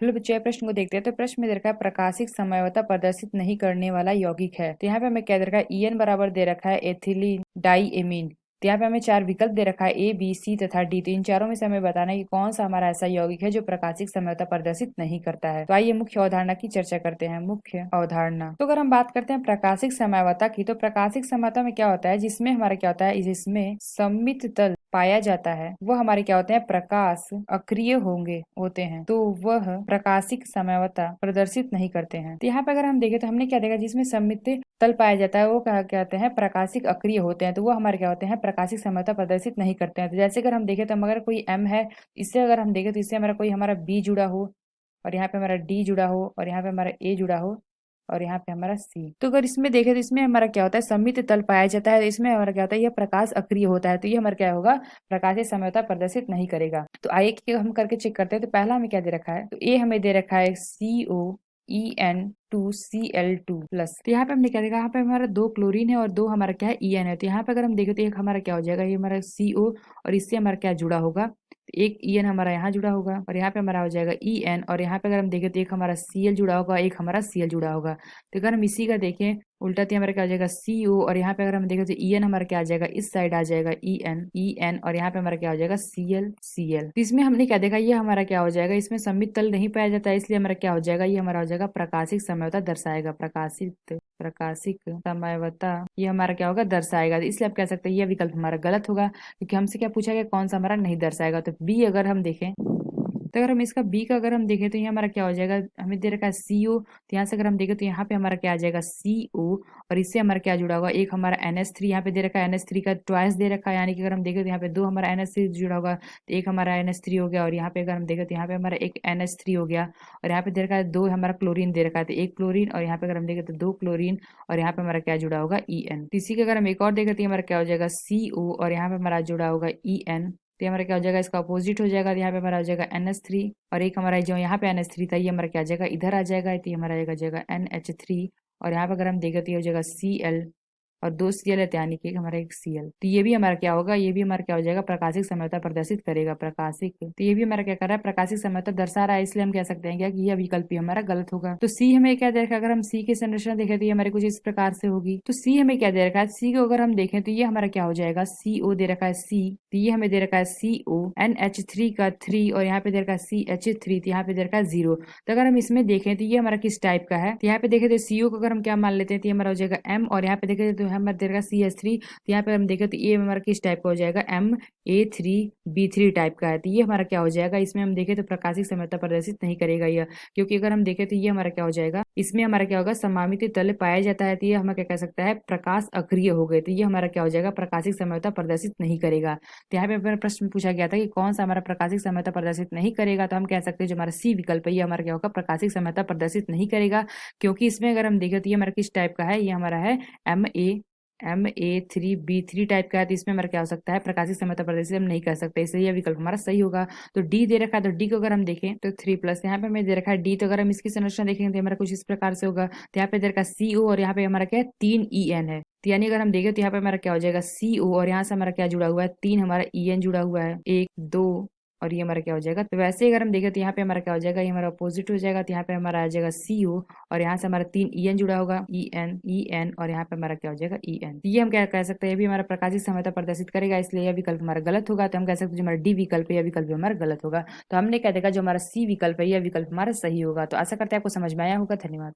चलो बच्चों ये प्रश्न को देखते हैं। तो प्रश्न में दे रखा है प्रकाशिक समयवता प्रदर्शित नहीं करने वाला यौगिक है। तो यहाँ पे हमें क्या दे रखा है, ईएन बराबर दे रखा है एथिलीन डाईएमीन। तो यहाँ पे हमें चार विकल्प दे रखा है ए बी सी तथा डी। तो इन चारों में से हमें बताना है कि कौन सा हमारा ऐसा यौगिक है जो प्रकाशिक समयवता प्रदर्शित नहीं करता है। तो आइए मुख्य अवधारणा की चर्चा करते हैं। मुख्य अवधारणा, तो अगर हम बात करते हैं प्रकाशिक समयवता की, तो प्रकाशिक समयवता में क्या होता है, जिसमें हमारा क्या होता है, जिसमें सममित तल पाया जाता है वह हमारे क्या होते हैं, प्रकाश अक्रिय होते हैं, तो वह प्रकाशिक समयवता प्रदर्शित नहीं करते हैं। तो यहाँ पे अगर हम देखें तो हमने क्या देखा, जिसमें सममित तल पाया जाता है वो क्या कहते हैं, प्रकाशिक अक्रिय होते हैं, तो वो हमारे क्या होते हैं, प्रकाशिक समयवता प्रदर्शित नहीं करते हैं। तो जैसे अगर हम देखें तो अगर कोई एम है, इससे अगर हम देखें तो इससे हमारा कोई हमारा बी जुड़ा हो, और यहाँ पे हमारा डी जुड़ा हो, और यहाँ पे हमारा ए जुड़ा हो, और यहाँ पे हमारा सी। तो अगर इसमें देखें तो इसमें हमारा क्या होता है, सममित तल पाया जाता है, इसमें हमारा क्या होता है, यह प्रकाश अक्रिय होता है, तो ये हमारा क्या होगा, प्रकाशीय समयवता प्रदर्शित नहीं करेगा। तो आइए कि हम करके चेक करते हैं। तो पहला हमें क्या दे रखा है, तो ए हमें दे रखा है COEN2Cl2 प्लस। तो यहाँ पे हमने क्या देखा, यहाँ पे हमारा दो क्लोरीन है और दो हमारा क्या है EN है। तो यहाँ पे अगर हम देखें तो एक हमारा क्या हो जाएगा, ये हमारा CO, और इससे हमारा क्या जुड़ा होगा, तो एक EN हमारा यहाँ जुड़ा होगा, और यहाँ पे हमारा हो जाएगा EN, और यहाँ पे अगर हम देखें तो एक हमारा Cl जुड़ा होगा, एक हमारा Cl जुड़ा होगा। तो अगर हम इसी का देखें उल्टा, तो हमारा क्या हो जाएगा CO, और यहाँ पे अगर हम देखें तो EN हमारा क्या आ जाएगा, इस साइड आ जाएगा EN, और यहाँ पे हमारा क्या हो जाएगा Cl। तो इसमें हमने क्या देखा, ये हमारा क्या हो जाएगा, इसमें सममित तल नहीं पाया जाता है, इसलिए हमारा क्या हो जाएगा, ये हमारा हो जाएगा प्रकाशिक समयवता दर्शाएगा। प्रकाशिक समयवता ये हमारा क्या होगा, दर्शाएगा। इसलिए आप कह सकते हैं ये विकल्प हमारा गलत होगा, क्योंकि हमसे क्या पूछा गया, कौन सा हमारा नहीं दर्शाएगा। तो बी अगर हम देखें, तो अगर हम इसका बी का अगर हम देखें तो ये हमारा क्या हो जाएगा, हमें दे रखा है CO, तो यहाँ से अगर हम देखें तो यहाँ पे हमारा क्या आ जाएगा CO, और इससे हमारा क्या जुड़ा होगा, एक हमारा NH3 यहाँ पे दे रखा है, NH3 का ट्वाइस दे रखा है, यानी कि अगर हम देखें तो यहाँ पे दो हमारा NH3 जुड़ा होगा, तो एक हमारा NH3 हो गया, और यहाँ पे अगर हम देखें तो यहाँ पे हमारा एक NH3 हो गया, और यहाँ पे दे रखा है दो हमारा क्लोरीन दे रखा है, तो एक क्लोरीन, और यहाँ पे अगर हम देखें तो दो क्लोरीन, और यहाँ पे हमारा क्या जुड़ा होगा EN। इसी का अगर हम एक और देखें तो हमारा क्या हो जाएगा CO, और यहाँ पे हमारा जुड़ा होगा EN। तो हमारा क्या हो जाएगा, इसका अपोजिट हो जाएगा, तो यहाँ पे हमारा हो जाएगा NH3, और एक हमारा जो यहाँ पे NH3 था ये हमारा क्या आ जाएगा, इधर आ जाएगा, तो ये हमारा आ जाएगा NH3, और यहाँ पे अगर हम देखें तो ये हो जाएगा Cl, और दो Cl है, तो यानी कि हमारा एक Cl। तो ये भी हमारा क्या होगा, ये भी हमारा क्या हो जाएगा, प्रकाशिक समयवता प्रदर्शित करेगा। प्रकाशिक, तो ये भी हमारा क्या कर रहा है, प्रकाशिक समयवता दर्शा रहा है, इसलिए हम कह सकते हैं क्या कि यह विकल्प भी हमारा गलत होगा। तो सी हमें क्या दे रखा है, अगर हम सी की संरचना देखें तो ये हमारे कुछ इस प्रकार से होगी। तो सी हमें क्या दे रखा है, सी को अगर हम देखें तो ये हमारा क्या हो जाएगा, CO दे रखा है C, तो ये हमें दे रखा है CO NH3 का 3, और यहाँ पे दे रखा है CH3, तो यहाँ पे दे रखा है 0। तो अगर हम इसमें देखें तो ये हमारा किस टाइप का है, तो यहाँ पे देखें तो CO को अगर हम क्या मान लेते हैं तो ये हमारा हो जाएगा M, और यहाँ पे देखें तो हमारा दे रखा है CH3, तो यहाँ पे हम देखें तो ये हमारा किस टाइप का हो जाएगा, MA3B3 टाइप का है। तो ये हमारा क्या हो जाएगा, इसमें हम देखें तो प्रकाशिक समयवता प्रदर्शित नहीं करेगा यह, क्योंकि अगर हम देखें तो ये हमारा क्या हो जाएगा, इसमें हमारा क्या होगा, समामित तल पाया जाता है, तो ये हमें क्या कह सकता है, प्रकाश अक्रिय हो गए, तो ये हमारा क्या हो जाएगा, प्रकाशिक समयवता प्रदर्शित नहीं करेगा। तो यहाँ पे हमारा प्रश्न पूछा गया था कि कौन सा हमारा प्रकाशिक समयवता प्रदर्शित नहीं करेगा, तो हम कह सकते हैं जो हमारा सी विकल्प है ये हमारा क्या होगा, प्रकाशिक समयवता प्रदर्शित नहीं करेगा, क्योंकि इसमें अगर हम देखें तो ये हमारा किस टाइप का है, ये हमारा है MA3B3 टाइप का है, तो इसमें हमारा क्या हो सकता है, प्रकाशिक समयवता प्रदर्शित हम नहीं कर सकते, इसलिए यह विकल्प हमारा सही होगा। तो डी दे रखा है, तो डी को अगर हम देखें तो 3+, यहाँ पे हमें दे रखा है डी, तो अगर हम इसकी संरचना देखेंगे तो हमारा कुछ इस प्रकार से होगा। तो यहाँ पे दे रखा है CO, और यहाँ पे हमारा क्या है, 3 EN है, तो यानी अगर हम देखें तो यहाँ पे हमारा क्या हो जाएगा CO, और यहाँ से हमारा क्या जुड़ा हुआ है, 3 हमारा EN जुड़ा हुआ है, 1 2, और ये हमारा क्या हो जाएगा। तो वैसे ही अगर हम देखें तो यहाँ पे हमारा क्या हो जाएगा, ये हमारा अपोजिट हो जाएगा, तो यहाँ पे हमारा आ जाएगा CO, और यहाँ से हमारा 3 EN जुड़ा होगा, EN, और यहाँ पे हमारा क्या हो जाएगा EN। तो ये हम क्या कह सकते हैं, ये भी हमारा प्रकाशिक समयवता प्रदर्शित करेगा, इसलिए यह विकल्प हमारा गलत होगा। तो हम कह सकते हैं जो हमारा डी विकल्प है यह विकल्प भी हमारा गलत होगा। तो हमने क्या देखा, जो हमारा सी विकल्प है यह विकल्प हमारा सही होगा। तो आशा करते हैं आपको समझ में आया होगा। धन्यवाद।